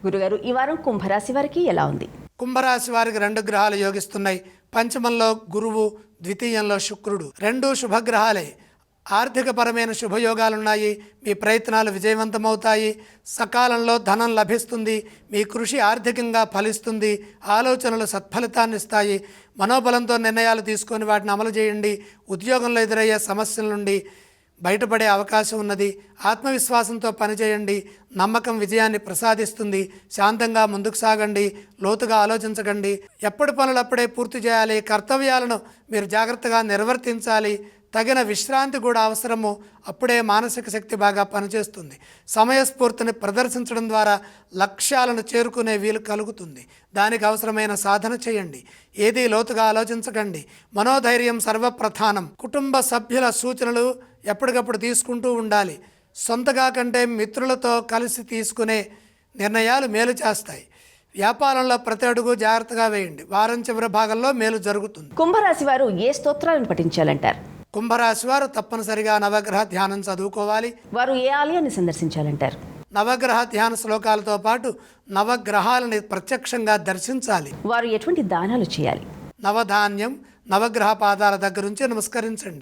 గురుగారు, ఈ వారం కుంభరాశి వారికి ఎలా ఉంది? కుంభరాశి వారికి 2 గ్రహాలు యోగిస్తున్నాయి. పంచమంలో గురువు, ద్వితీయంలో శుక్రుడు. 2 శుభగ్రహాలే. ఆర్థికపరమైన శుభయోగాలున్నాయి. మీ ప్రయత్నాలు విజయవంతమవుతాయి. సకాలంలో ధనం లభిస్తుంది. మీ కృషి ఆర్థికంగా ఫలిస్తుంది. ఆలోచనలు సత్ఫలితాన్నిస్తాయి. మనోబలంతో నిర్ణయాలు తీసుకొని వాటిని అమలు చేయండి. ఉద్యోగంలో ఎదురయ్యే సమస్యల నుండి బయటపడే అవకాశం ఉన్నది. ఆత్మవిశ్వాసంతో పనిచేయండి. నమ్మకం విజయాన్ని ప్రసాదిస్తుంది. శాంతంగా ముందుకు సాగండి. లోతుగా ఆలోచించకండి. ఎప్పటి పనులు అప్పుడే పూర్తి చేయాలి. కర్తవ్యాలను మీరు జాగ్రత్తగా నిర్వర్తించాలి. తగిన విశ్రాంతి కూడా అవసరము. అప్పుడే మానసిక శక్తి బాగా పనిచేస్తుంది. సమయస్ఫూర్తిని ప్రదర్శించడం ద్వారా లక్ష్యాలను చేరుకునే వీలు కలుగుతుంది. దానికి అవసరమైన సాధన చేయండి. ఏదీ లోతుగా ఆలోచించకండి. మనోధైర్యం సర్వప్రధానం. కుటుంబ సభ్యుల సూచనలు ఎప్పటికప్పుడు తీసుకుంటూ ఉండాలి. సొంతగా కంటే మిత్రులతో కలిసి తీసుకునే నిర్ణయాలు మేలు చేస్తాయి. వ్యాపారంలో ప్రతి అడుగు జాగ్రత్తగా వేయండి. వారం చివరి భాగంలో మేలు జరుగుతుంది. కుంభరాశి వారు ఏ స్తోత్రాలను పఠించాలంటారు? కుంభరాశి వారు తప్పనిసరిగా నవగ్రహ ధ్యానం చదువుకోవాలి. వారు ఏ ఆలయాన్ని సందర్శించాలంటారు? నవగ్రహ ధ్యాన శ్లోకాలతో పాటు నవగ్రహాలని ప్రత్యక్షంగా దర్శించాలి. వారు ఎటువంటి దానాలు చేయాలి? నవధాన్యం, నవగ్రహ పాదాల దగ్గర నుంచి నమస్కరించండి.